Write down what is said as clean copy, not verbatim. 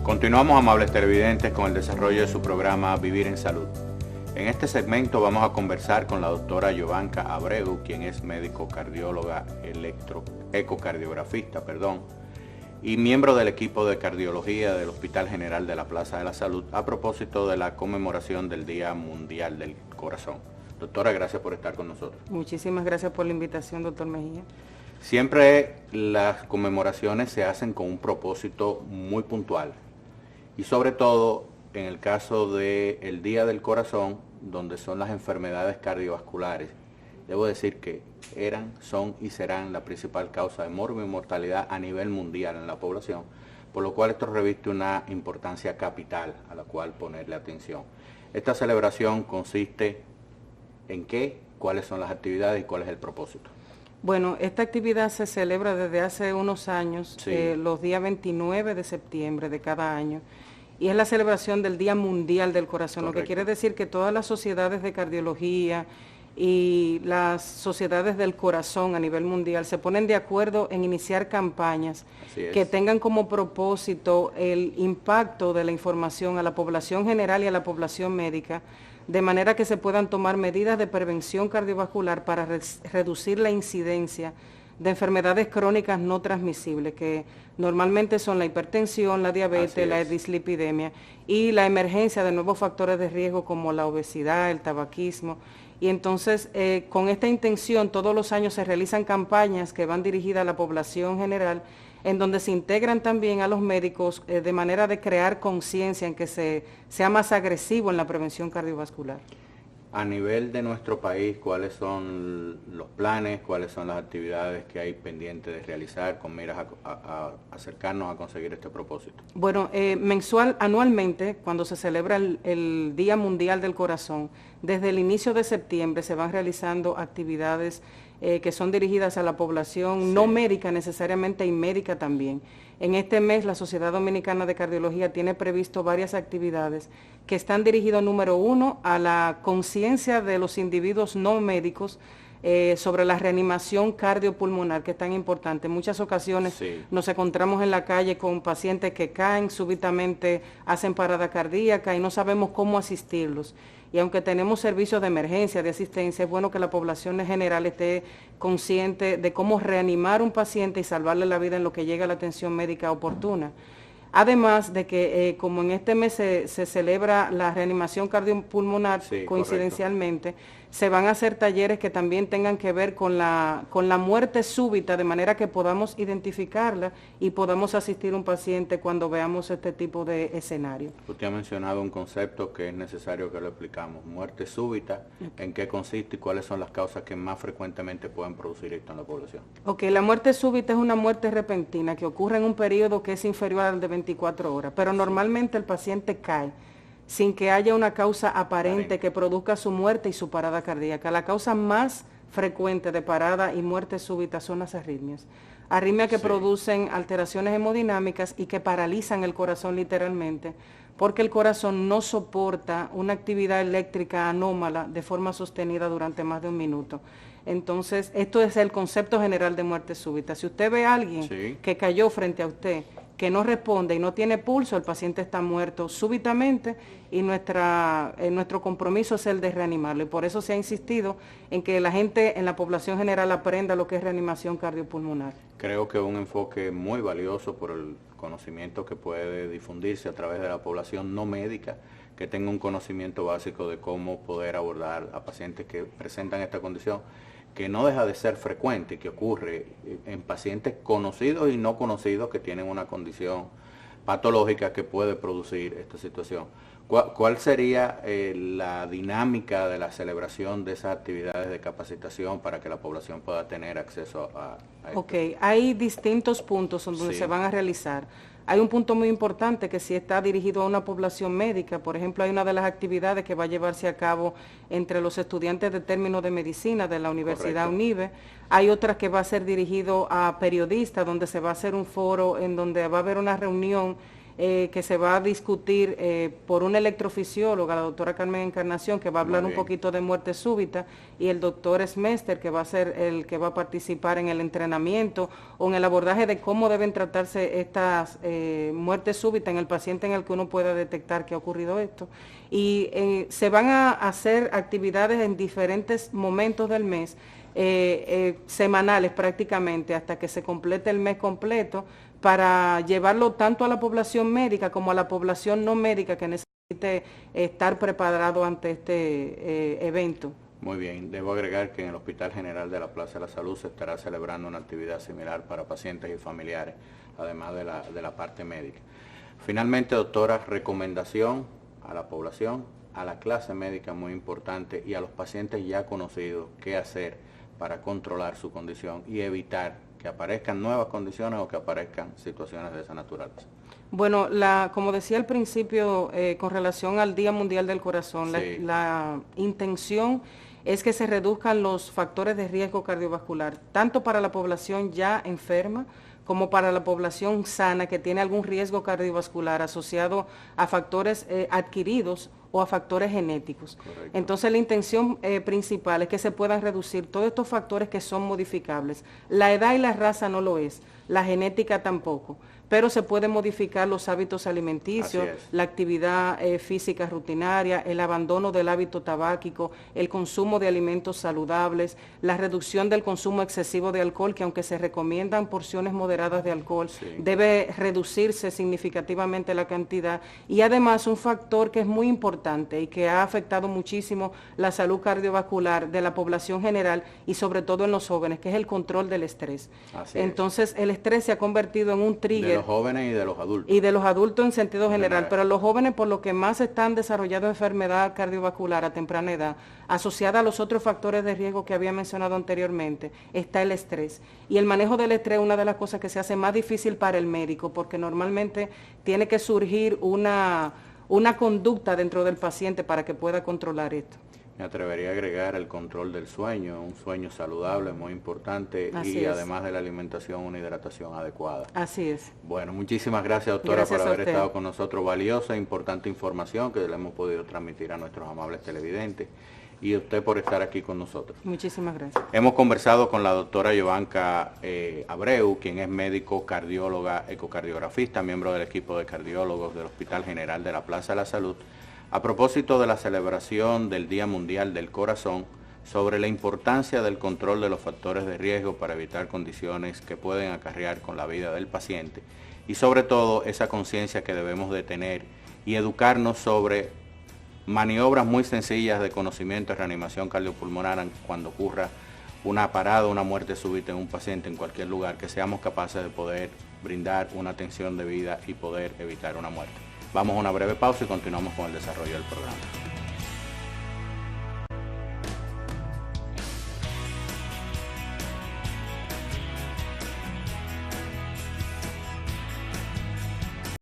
Continuamos, amables televidentes, con el desarrollo de su programa Vivir en Salud. En este segmento vamos a conversar con la doctora Yovanka Abreu, quien es médico cardióloga, ecocardiografista, y miembro del equipo de cardiología del Hospital General de la Plaza de la Salud, a propósito de la conmemoración del Día Mundial del Corazón. Doctora, gracias por estar con nosotros. Muchísimas gracias por la invitación, doctor Mejía. Siempre las conmemoraciones se hacen con un propósito muy puntual, y sobre todo en el caso del Día del Corazón, donde son las enfermedades cardiovasculares. Debo decir que eran, son y serán la principal causa de morbo y mortalidad a nivel mundial en la población, por lo cual esto reviste una importancia capital a la cual ponerle atención. Esta celebración consiste en qué, cuáles son las actividades y cuál es el propósito. Bueno, esta actividad se celebra desde hace unos años, los días 29 de septiembre de cada año, y es la celebración del Día Mundial del Corazón, Correcto. Lo que quiere decir que todas las sociedades de cardiología y las sociedades del corazón a nivel mundial se ponen de acuerdo en iniciar campañas que tengan como propósito el impacto de la información a la población general y a la población médica, de manera que se puedan tomar medidas de prevención cardiovascular para reducir la incidencia de enfermedades crónicas no transmisibles, que normalmente son la hipertensión, la diabetes, la dislipidemia y la emergencia de nuevos factores de riesgo como la obesidad, el tabaquismo. Y entonces, con esta intención, todos los años se realizan campañas que van dirigidas a la población general, en donde se integran también a los médicos de manera de crear conciencia en que sea más agresivo en la prevención cardiovascular. A nivel de nuestro país, ¿cuáles son los planes, cuáles son las actividades que hay pendientes de realizar con miras a acercarnos a conseguir este propósito? Bueno, anualmente, cuando se celebra el Día Mundial del Corazón, desde el inicio de septiembre se van realizando actividades que son dirigidas a la población no médica necesariamente y médica también. En este mes la Sociedad Dominicana de Cardiología tiene previsto varias actividades que están dirigidas, número uno, a la conciencia de los individuos no médicos sobre la reanimación cardiopulmonar, que es tan importante. En muchas ocasiones nos encontramos en la calle con pacientes que caen, súbitamente hacen parada cardíaca y no sabemos cómo asistirlos. Y aunque tenemos servicios de emergencia, de asistencia, es bueno que la población en general esté consciente de cómo reanimar un paciente y salvarle la vida en lo que llega a la atención médica oportuna. Además de que, como en este mes se celebra la reanimación cardiopulmonar, coincidencialmente, se van a hacer talleres que también tengan que ver con la muerte súbita, de manera que podamos identificarla y podamos asistir a un paciente cuando veamos este tipo de escenario. Usted ha mencionado un concepto que es necesario que lo explicamos. Muerte súbita, ¿en qué consiste y cuáles son las causas que más frecuentemente pueden producir esto en la población? La muerte súbita es una muerte repentina que ocurre en un periodo que es inferior al de 24 horas, pero normalmente el paciente cae sin que haya una causa aparente que produzca su muerte y su parada cardíaca. La causa más frecuente de parada y muerte súbita son las arritmias. Arritmias que producen alteraciones hemodinámicas y que paralizan el corazón literalmente, porque el corazón no soporta una actividad eléctrica anómala de forma sostenida durante más de un minuto. Entonces, esto es el concepto general de muerte súbita. Si usted ve a alguien que cayó frente a usted, que no responde y no tiene pulso, el paciente está muerto súbitamente y nuestro compromiso es el de reanimarlo. Y por eso se ha insistido en que la gente en la población general aprenda lo que es reanimación cardiopulmonar. Creo que es un enfoque muy valioso por el conocimiento que puede difundirse a través de la población no médica, que tenga un conocimiento básico de cómo poder abordar a pacientes que presentan esta condición, que no deja de ser frecuente, que ocurre en pacientes conocidos y no conocidos que tienen una condición patológica que puede producir esta situación. ¿Cuál sería la dinámica de la celebración de esas actividades de capacitación para que la población pueda tener acceso a esto? Hay distintos puntos donde se van a realizar. Hay un punto muy importante que sí está dirigido a una población médica. Por ejemplo, hay una de las actividades que va a llevarse a cabo entre los estudiantes de términos de medicina de la Universidad UNIBE. Hay otras que va a ser dirigido a periodistas, donde se va a hacer un foro en donde va a haber una reunión que se va a discutir por una electrofisióloga, la doctora Carmen Encarnación, que va a hablar un poquito de muerte súbita, y el doctor Smester, que va a ser el que va a participar en el entrenamiento o en el abordaje de cómo deben tratarse estas muertes súbitas en el paciente en el que uno pueda detectar que ha ocurrido esto. Y se van a hacer actividades en diferentes momentos del mes, semanales prácticamente, hasta que se complete el mes completo, para llevarlo tanto a la población médica como a la población no médica que necesite estar preparado ante este evento. Muy bien, debo agregar que en el Hospital General de la Plaza de la Salud se estará celebrando una actividad similar para pacientes y familiares, además de la parte médica. Finalmente, doctora, recomendación a la población, a la clase médica muy importante y a los pacientes ya conocidos, qué hacer para controlar su condición y evitar que aparezcan nuevas condiciones o que aparezcan situaciones de esa naturaleza. Bueno, como decía al principio, con relación al Día Mundial del Corazón, sí, la intención es que se reduzcan los factores de riesgo cardiovascular, tanto para la población ya enferma como para la población sana que tiene algún riesgo cardiovascular asociado a factores adquiridos o a factores genéticos. Correcto. Entonces la intención principal es que se puedan reducir todos estos factores que son modificables. La edad y la raza no lo es, la genética tampoco, pero se pueden modificar los hábitos alimenticios, la actividad física rutinaria, el abandono del hábito tabáquico, el consumo de alimentos saludables, la reducción del consumo excesivo de alcohol, que aunque se recomiendan porciones moderadas de alcohol, sí, debe reducirse significativamente la cantidad, y además un factor que es muy importante y que ha afectado muchísimo la salud cardiovascular de la población general y sobre todo en los jóvenes, que es el control del estrés. Entonces el estrés se ha convertido en un trigger de los jóvenes y de los adultos. Y de los adultos en sentido general, pero los jóvenes por lo que más están desarrollando enfermedad cardiovascular a temprana edad, asociada a los otros factores de riesgo que había mencionado anteriormente, está el estrés. Y el manejo del estrés es una de las cosas que se hace más difícil para el médico, porque normalmente tiene que surgir una conducta dentro del paciente para que pueda controlar esto. Me atrevería a agregar el control del sueño, un sueño saludable muy importante. Así y es. Además de la alimentación, una hidratación adecuada. Así es. Bueno, muchísimas gracias, doctora, por haber estado con nosotros. Valiosa e importante información que le hemos podido transmitir a nuestros amables televidentes y usted por estar aquí con nosotros. Muchísimas gracias. Hemos conversado con la doctora Yovanka Abreu, quien es médico, cardióloga, ecocardiografista, miembro del equipo de cardiólogos del Hospital General de la Plaza de la Salud, a propósito de la celebración del Día Mundial del Corazón, sobre la importancia del control de los factores de riesgo para evitar condiciones que pueden acarrear con la vida del paciente y sobre todo esa conciencia que debemos de tener y educarnos sobre maniobras muy sencillas de conocimiento de reanimación cardiopulmonar cuando ocurra una parada, una muerte súbita en un paciente en cualquier lugar, que seamos capaces de poder brindar una atención debida y poder evitar una muerte. Vamos a una breve pausa y continuamos con el desarrollo del programa.